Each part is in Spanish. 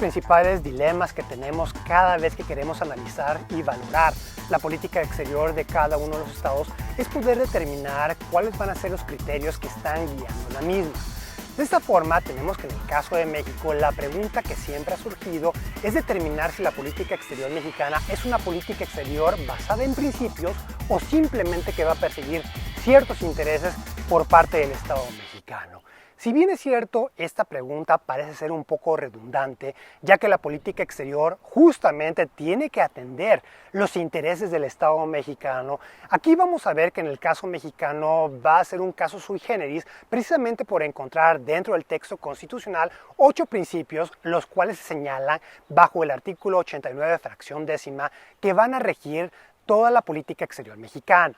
principales dilemas que tenemos cada vez que queremos analizar y valorar la política exterior de cada uno de los estados es poder determinar cuáles van a ser los criterios que están guiando la misma. De esta forma, tenemos que en el caso de México, la pregunta que siempre ha surgido es determinar si la política exterior mexicana es una política exterior basada en principios o simplemente que va a perseguir ciertos intereses por parte del Estado mexicano. Si bien es cierto, esta pregunta parece ser un poco redundante, ya que la política exterior justamente tiene que atender los intereses del Estado mexicano, aquí vamos a ver que en el caso mexicano va a ser un caso sui generis, precisamente por encontrar dentro del texto constitucional 8 principios, los cuales se señalan bajo el artículo 89, fracción décima, que van a regir toda la política exterior mexicana.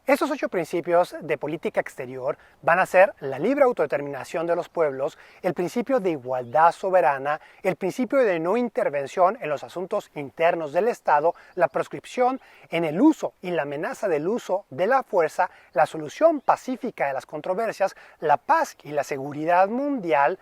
Estos 8 principios de política exterior van a ser la libre autodeterminación de los pueblos, el principio de igualdad soberana, el principio de no intervención en los asuntos internos del Estado, la proscripción en el uso y la amenaza del uso de la fuerza, la solución pacífica de las controversias, la paz y la seguridad mundial,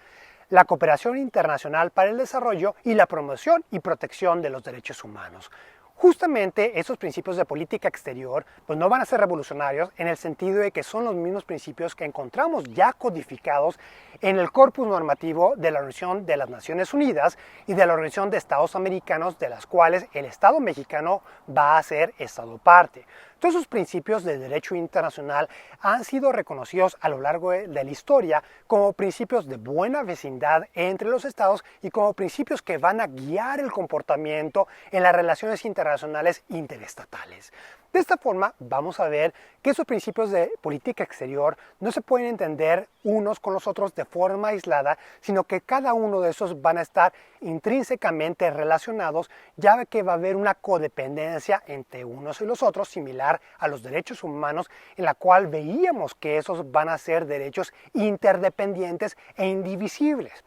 la cooperación internacional para el desarrollo y la promoción y protección de los derechos humanos. Justamente esos principios de política exterior pues no van a ser revolucionarios en el sentido de que son los mismos principios que encontramos ya codificados en el corpus normativo de la Organización de las Naciones Unidas y de la Organización de Estados Americanos, de las cuales el Estado mexicano va a ser Estado parte. Todos esos principios del derecho internacional han sido reconocidos a lo largo de la historia como principios de buena vecindad entre los estados y como principios que van a guiar el comportamiento en las relaciones internacionales interestatales. De esta forma vamos a ver que esos principios de política exterior no se pueden entender unos con los otros de forma aislada, sino que cada uno de esos van a estar intrínsecamente relacionados, ya que va a haber una codependencia entre unos y los otros, similar a los derechos humanos, en la cual veíamos que esos van a ser derechos interdependientes e indivisibles.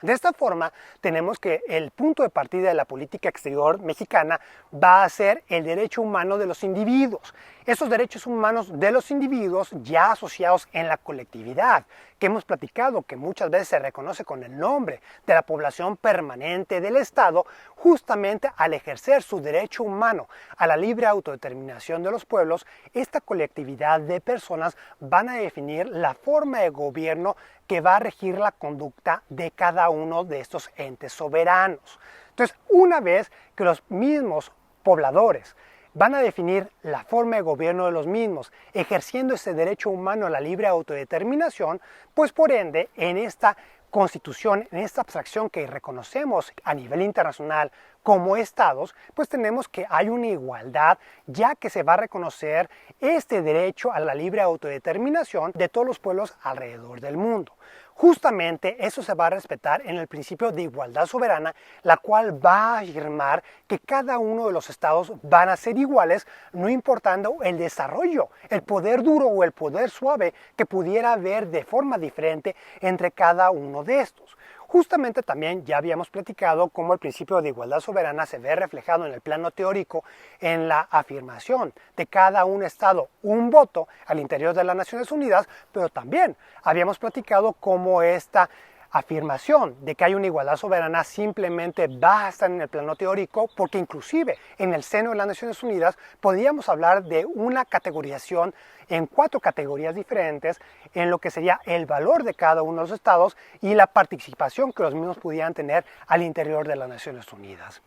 De esta forma, tenemos que el punto de partida de la política exterior mexicana va a ser el derecho humano de los individuos. Esos derechos humanos de los individuos ya asociados en la colectividad, que hemos platicado, que muchas veces se reconoce con el nombre de la población permanente del Estado, justamente al ejercer su derecho humano a la libre autodeterminación de los pueblos, esta colectividad de personas van a definir la forma de gobierno que va a regir la conducta de cada uno de estos entes soberanos. Entonces, una vez que los mismos pobladores van a definir la forma de gobierno de los mismos, ejerciendo ese derecho humano a la libre autodeterminación, pues por ende, en esta Constitución, en esta abstracción que reconocemos a nivel internacional como estados, pues tenemos que hay una igualdad, ya que se va a reconocer este derecho a la libre autodeterminación de todos los pueblos alrededor del mundo. Justamente eso se va a respetar en el principio de igualdad soberana, la cual va a afirmar que cada uno de los estados van a ser iguales, no importando el desarrollo, el poder duro o el poder suave que pudiera haber de forma diferente entre cada uno de estos. Justamente también ya habíamos platicado cómo el principio de igualdad soberana se ve reflejado en el plano teórico en la afirmación de cada un estado un voto al interior de las Naciones Unidas, pero también habíamos platicado cómo esta afirmación de que hay una igualdad soberana simplemente va a estar en el plano teórico, porque inclusive en el seno de las Naciones Unidas podríamos hablar de una categorización en 4 categorías diferentes en lo que sería el valor de cada uno de los estados y la participación que los mismos pudieran tener al interior de las Naciones Unidas.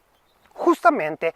Justamente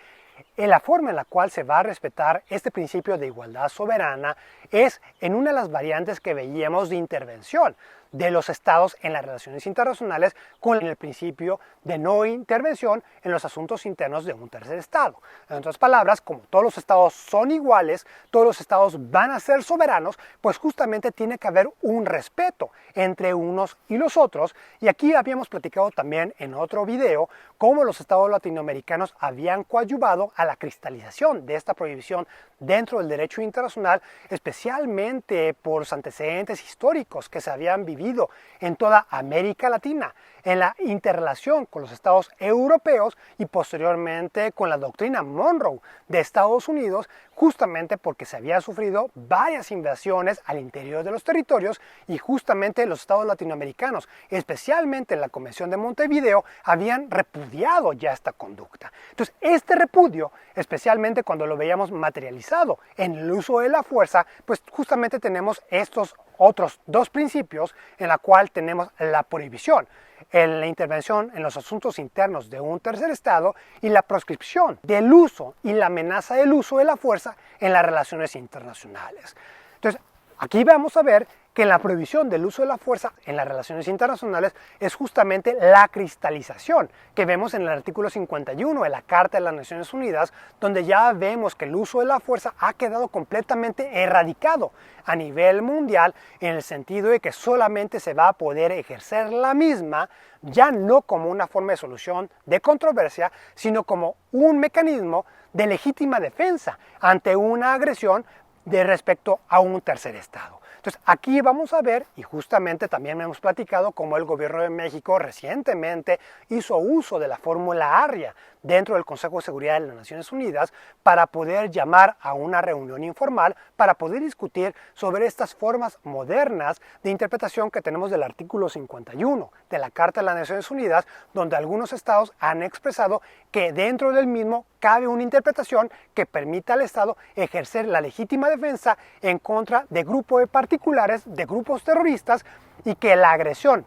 la forma en la cual se va a respetar este principio de igualdad soberana es en una de las variantes que veíamos de intervención de los estados en las relaciones internacionales con el principio de no intervención en los asuntos internos de un tercer estado. En otras palabras, como todos los estados son iguales, todos los estados van a ser soberanos, pues justamente tiene que haber un respeto entre unos y los otros. Y aquí habíamos platicado también en otro video cómo los estados latinoamericanos habían coadyuvado a la cristalización de esta prohibición dentro del derecho internacional, especialmente por los antecedentes históricos que se habían vivido vivido en toda América Latina, en la interrelación con los estados europeos y posteriormente con la doctrina Monroe de Estados Unidos, justamente porque se había sufrido varias invasiones al interior de los territorios y justamente los estados latinoamericanos, especialmente en la Convención de Montevideo, habían repudiado ya esta conducta. Entonces, este repudio, especialmente cuando lo veíamos materializado en el uso de la fuerza, pues justamente tenemos estos otros dos principios en la cual tenemos la prohibición en la intervención en los asuntos internos de un tercer estado y la proscripción del uso y la amenaza del uso de la fuerza en las relaciones internacionales. Entonces, aquí vamos a ver que la prohibición del uso de la fuerza en las relaciones internacionales es justamente la cristalización que vemos en el artículo 51 de la Carta de las Naciones Unidas, donde ya vemos que el uso de la fuerza ha quedado completamente erradicado a nivel mundial en el sentido de que solamente se va a poder ejercer la misma ya no como una forma de solución de controversia, sino como un mecanismo de legítima defensa ante una agresión de respecto a un tercer estado. Entonces, aquí vamos a ver, y justamente también hemos platicado cómo el gobierno de México recientemente hizo uso de la fórmula ARIA dentro del Consejo de Seguridad de las Naciones Unidas para poder llamar a una reunión informal para poder discutir sobre estas formas modernas de interpretación que tenemos del artículo 51 de la Carta de las Naciones Unidas, donde algunos estados han expresado que dentro del mismo cabe una interpretación que permita al Estado ejercer la legítima defensa en contra de grupos de particulares, de grupos terroristas, y que la agresión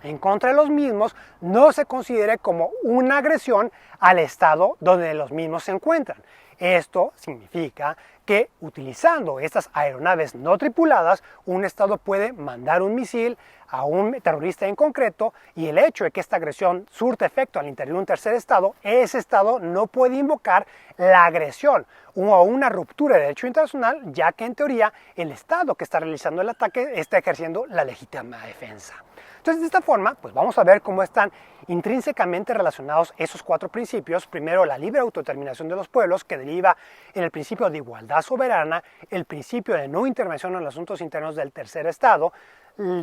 en contra de los mismos no se considere como una agresión al Estado donde los mismos se encuentran. Esto significa que utilizando estas aeronaves no tripuladas, un Estado puede mandar un misil a un terrorista en concreto y el hecho de que esta agresión surte efecto al interior de un tercer Estado, ese Estado no puede invocar la agresión o una ruptura de derecho internacional, ya que en teoría el Estado que está realizando el ataque está ejerciendo la legítima defensa. Entonces, de esta forma, pues vamos a ver cómo están intrínsecamente relacionados esos cuatro principios. Primero, la libre autodeterminación de los pueblos, que deriva en el principio de igualdad soberana, el principio de no intervención en los asuntos internos del tercer Estado,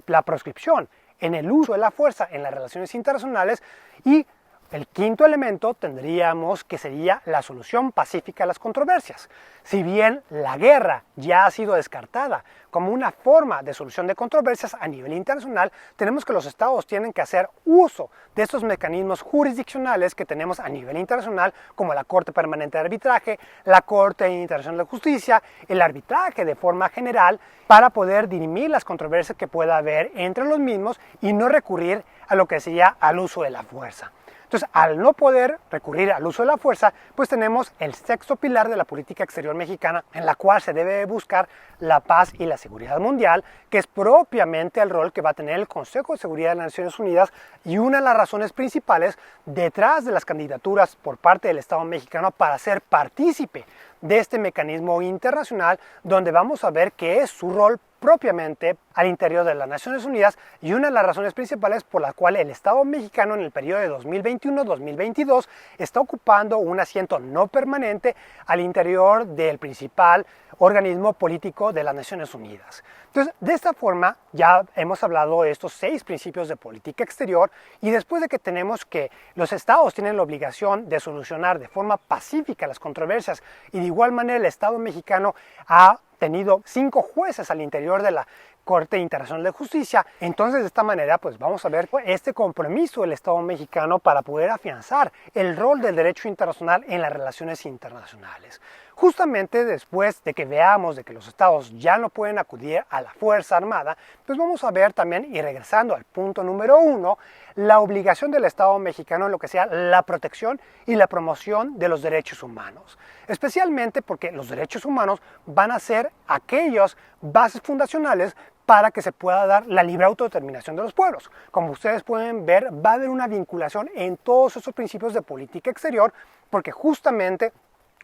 la proscripción en el uso de la fuerza en las relaciones internacionales y el quinto elemento tendríamos que sería la solución pacífica a las controversias. Si bien la guerra ya ha sido descartada como una forma de solución de controversias a nivel internacional, tenemos que los estados tienen que hacer uso de estos mecanismos jurisdiccionales que tenemos a nivel internacional, como la Corte Permanente de Arbitraje, la Corte Internacional de Justicia, el arbitraje de forma general, para poder dirimir las controversias que pueda haber entre los mismos y no recurrir a lo que sería al uso de la fuerza. Entonces, al no poder recurrir al uso de la fuerza, pues tenemos el sexto pilar de la política exterior mexicana, en la cual se debe buscar la paz y la seguridad mundial, que es propiamente el rol que va a tener el Consejo de Seguridad de las Naciones Unidas y una de las razones principales detrás de las candidaturas por parte del Estado mexicano para ser partícipe de este mecanismo internacional, donde vamos a ver qué es su rol propiamente al interior de las Naciones Unidas y una de las razones principales por las cuales el Estado mexicano en el periodo de 2021-2022 está ocupando un asiento no permanente al interior del principal organismo político de las Naciones Unidas. Entonces, de esta forma ya hemos hablado de estos 6 principios de política exterior y después de que tenemos que los estados tienen la obligación de solucionar de forma pacífica las controversias y de igual manera el Estado mexicano ha tenido 5 jueces al interior de la Corte Internacional de Justicia. Entonces, de esta manera, pues vamos a ver este compromiso del Estado mexicano para poder afianzar el rol del derecho internacional en las relaciones internacionales. Justamente después de que veamos de que los estados ya no pueden acudir a la Fuerza Armada, pues vamos a ver también, y regresando al punto número 1, la obligación del Estado mexicano en lo que sea la protección y la promoción de los derechos humanos. Especialmente porque los derechos humanos van a ser aquellas bases fundacionales para que se pueda dar la libre autodeterminación de los pueblos. Como ustedes pueden ver, va a haber una vinculación en todos esos principios de política exterior, porque justamente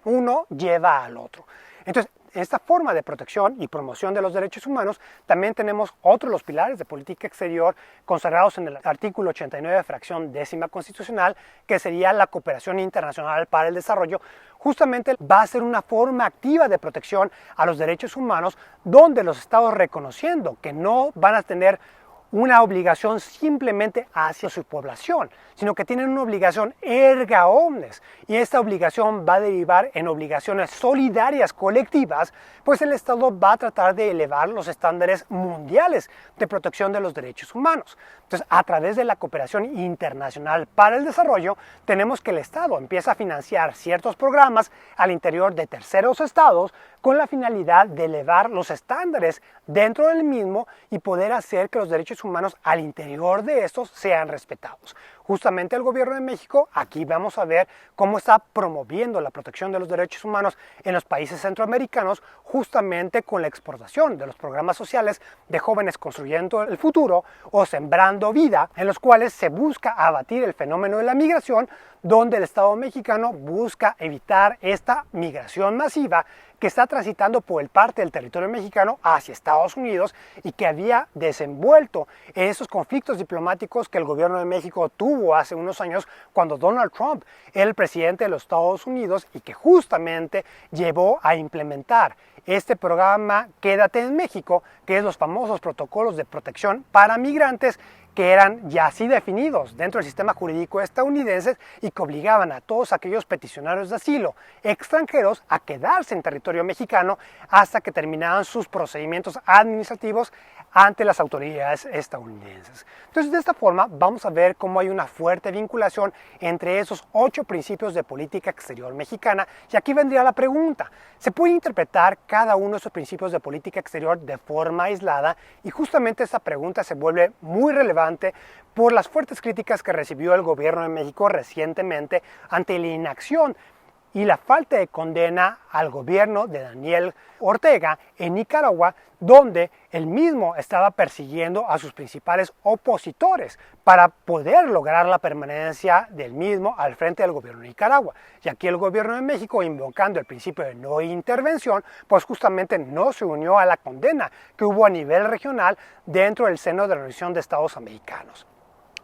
uno lleva al otro. Entonces, esta forma de protección y promoción de los derechos humanos, también tenemos otros los pilares de política exterior consagrados en el artículo 89, fracción 10ª constitucional, que sería la cooperación internacional para el desarrollo. Justamente va a ser una forma activa de protección a los derechos humanos, donde los estados, reconociendo que no van a tener una obligación simplemente hacia su población, sino que tienen una obligación erga omnes, y esta obligación va a derivar en obligaciones solidarias colectivas, pues el Estado va a tratar de elevar los estándares mundiales de protección de los derechos humanos. Entonces, a través de la cooperación internacional para el desarrollo, tenemos que el Estado empieza a financiar ciertos programas al interior de terceros estados con la finalidad de elevar los estándares dentro del mismo y poder hacer que los derechos humanos al interior de estos sean respetados. Justamente el gobierno de México, aquí vamos a ver cómo está promoviendo la protección de los derechos humanos en los países centroamericanos, justamente con la exportación de los programas sociales de Jóvenes Construyendo el Futuro o Sembrando Vida, en los cuales se busca abatir el fenómeno de la migración, donde el Estado mexicano busca evitar esta migración masiva que está transitando por el parte del territorio mexicano hacia Estados Unidos y que había desenvuelto esos conflictos diplomáticos que el gobierno de México tuvo hace unos años cuando Donald Trump era el presidente de los Estados Unidos y que justamente llevó a implementar este programa Quédate en México, que es los famosos protocolos de protección para migrantes que eran ya así definidos dentro del sistema jurídico estadounidense y que obligaban a todos aquellos peticionarios de asilo extranjeros a quedarse en territorio mexicano hasta que terminaban sus procedimientos administrativos ante las autoridades estadounidenses. Entonces, de esta forma vamos a ver cómo hay una fuerte vinculación entre esos 8 principios de política exterior mexicana, y aquí vendría la pregunta: ¿se puede interpretar cada uno de esos principios de política exterior de forma aislada? Y justamente esta pregunta se vuelve muy relevante por las fuertes críticas que recibió el gobierno de México recientemente ante la inacción y la falta de condena al gobierno de Daniel Ortega en Nicaragua, donde él mismo estaba persiguiendo a sus principales opositores para poder lograr la permanencia del mismo al frente del gobierno de Nicaragua. Y aquí el gobierno de México, invocando el principio de no intervención, pues justamente no se unió a la condena que hubo a nivel regional dentro del seno de la Organización de Estados Americanos.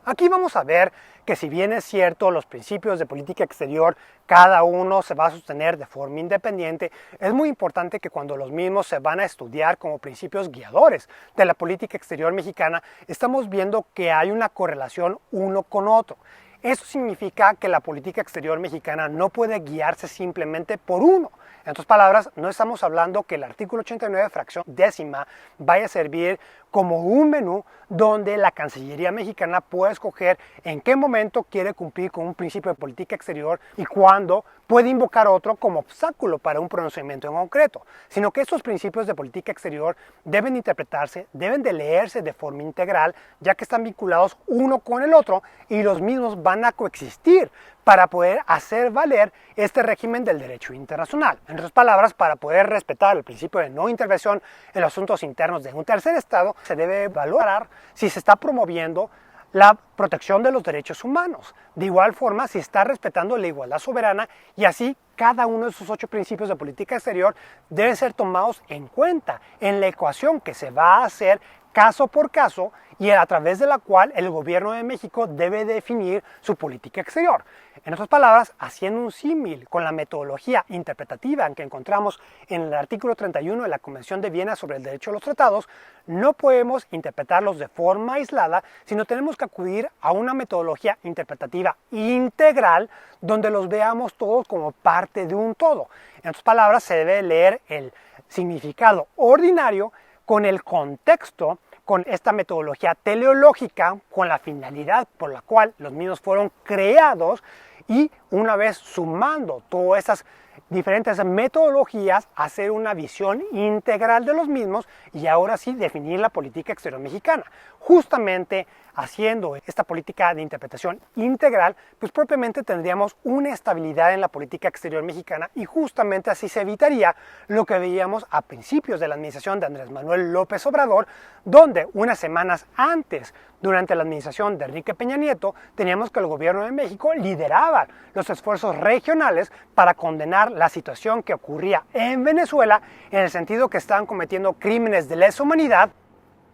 Aquí vamos a ver que, si bien es cierto, los principios de política exterior cada uno se va a sostener de forma independiente, es muy importante que cuando los mismos se van a estudiar como principios guiadores de la política exterior mexicana, estamos viendo que hay una correlación uno con otro. Eso significa que la política exterior mexicana no puede guiarse simplemente por uno. En otras palabras, no estamos hablando que el artículo 89, fracción décima, vaya a servir como un menú donde la Cancillería mexicana puede escoger en qué momento quiere cumplir con un principio de política exterior y cuándo puede invocar otro como obstáculo para un pronunciamiento en concreto, sino que estos principios de política exterior deben interpretarse, deben de leerse de forma integral, ya que están vinculados uno con el otro y los mismos van a coexistir para poder hacer valer este régimen del derecho internacional. En otras palabras, para poder respetar el principio de no intervención en los asuntos internos de un tercer Estado, se debe valorar si se está promoviendo la protección de los derechos humanos. De igual forma, si está respetando la igualdad soberana, y así cada uno de esos 8 principios de política exterior deben ser tomados en cuenta en la ecuación que se va a hacer caso por caso y a través de la cual el gobierno de México debe definir su política exterior. En otras palabras, haciendo un símil con la metodología interpretativa que encontramos en el artículo 31 de la Convención de Viena sobre el Derecho a los Tratados, no podemos interpretarlos de forma aislada, sino tenemos que acudir a una metodología interpretativa integral donde los veamos todos como parte de un todo. En otras palabras, se debe leer el significado ordinario con el contexto, con esta metodología teleológica, con la finalidad por la cual los mismos fueron creados, y una vez sumando todas esas diferentes metodologías, hacer una visión integral de los mismos y ahora sí definir la política exterior mexicana. Justamente haciendo esta política de interpretación integral, pues propiamente tendríamos una estabilidad en la política exterior mexicana y justamente así se evitaría lo que veíamos a principios de la administración de Andrés Manuel López Obrador, donde unas semanas antes, durante la administración de Enrique Peña Nieto, teníamos que el gobierno de México lideraba los esfuerzos regionales para condenar la situación que ocurría en Venezuela, en el sentido que estaban cometiendo crímenes de lesa humanidad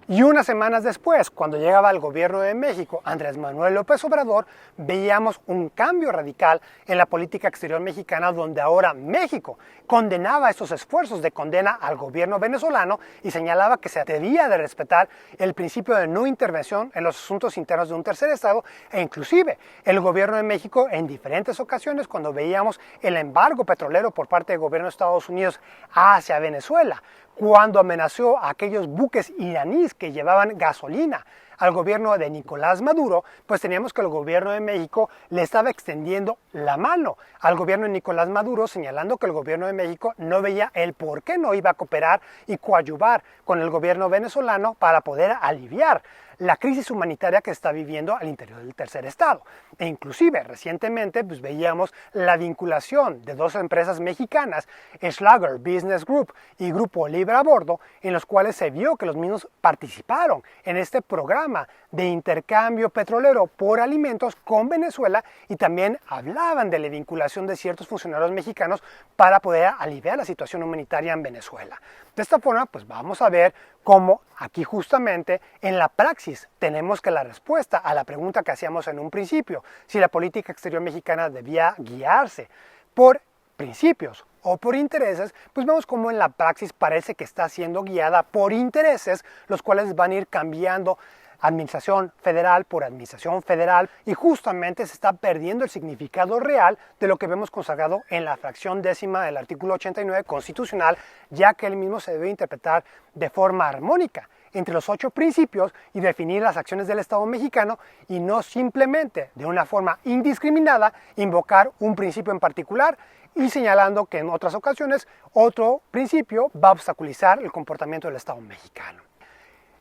Y unas semanas después, cuando llegaba al gobierno de México, Andrés Manuel López Obrador, veíamos un cambio radical en la política exterior mexicana, donde ahora México condenaba estos esfuerzos de condena al gobierno venezolano y señalaba que se debía de respetar el principio de no intervención en los asuntos internos de un tercer estado, e inclusive el gobierno de México en diferentes ocasiones, cuando veíamos el embargo petrolero por parte del gobierno de Estados Unidos hacia Venezuela, cuando amenazó a aquellos buques iraníes que llevaban gasolina al gobierno de Nicolás Maduro, pues teníamos que el gobierno de México le estaba extendiendo la mano al gobierno de Nicolás Maduro, señalando que el gobierno de México no veía el por qué no iba a cooperar y coadyuvar con el gobierno venezolano para poder aliviar la crisis humanitaria que está viviendo al interior del tercer estado. E inclusive recientemente pues veíamos la vinculación de dos empresas mexicanas, Schlager Business Group y Grupo Libre a Bordo, en los cuales se vio que los mismos participaron en este programa de intercambio petrolero por alimentos con Venezuela, y también hablaban de la vinculación de ciertos funcionarios mexicanos para poder aliviar la situación humanitaria en Venezuela. De esta forma, pues vamos a ver cómo aquí justamente en la praxis tenemos que la respuesta a la pregunta que hacíamos en un principio, si la política exterior mexicana debía guiarse por principios o por intereses, pues vemos cómo en la praxis parece que está siendo guiada por intereses, los cuales van a ir cambiando administración federal por administración federal, y justamente se está perdiendo el significado real de lo que vemos consagrado en la fracción 10ª del artículo 89 constitucional, ya que el mismo se debe interpretar de forma armónica entre los 8 principios y definir las acciones del Estado mexicano, y no simplemente de una forma indiscriminada invocar un principio en particular y señalando que en otras ocasiones otro principio va a obstaculizar el comportamiento del Estado mexicano.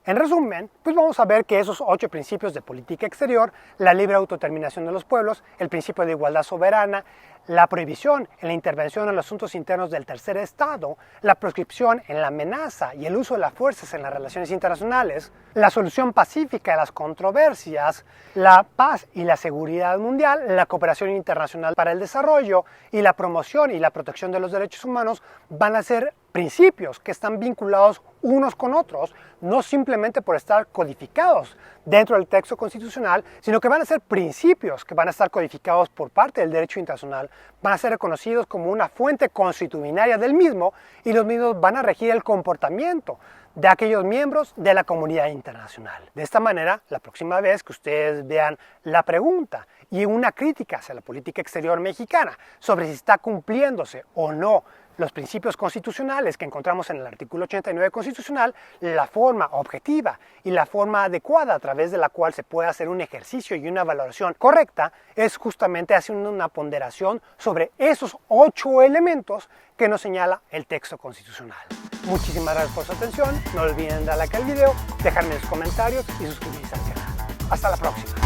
En resumen, pues vamos a ver que esos 8 principios de política exterior, la libre autodeterminación de los pueblos, el principio de igualdad soberana, la prohibición en la intervención en los asuntos internos del tercer estado, la proscripción en la amenaza y el uso de las fuerzas en las relaciones internacionales, la solución pacífica de las controversias, la paz y la seguridad mundial, la cooperación internacional para el desarrollo y la promoción y la protección de los derechos humanos van a ser principios que están vinculados unos con otros, no simplemente por estar codificados dentro del texto constitucional, sino que van a ser principios que van a estar codificados por parte del derecho internacional, van a ser reconocidos como una fuente constitucionaria del mismo, y los mismos van a regir el comportamiento de aquellos miembros de la comunidad internacional. De esta manera, la próxima vez que ustedes vean la pregunta y una crítica hacia la política exterior mexicana sobre si está cumpliéndose o no los principios constitucionales que encontramos en el artículo 89 constitucional, la forma objetiva y la forma adecuada a través de la cual se puede hacer un ejercicio y una valoración correcta es justamente haciendo una ponderación sobre esos 8 elementos que nos señala el texto constitucional. Muchísimas gracias por su atención, no olviden darle like al video, dejarme sus comentarios y suscribirse al canal. Hasta la próxima.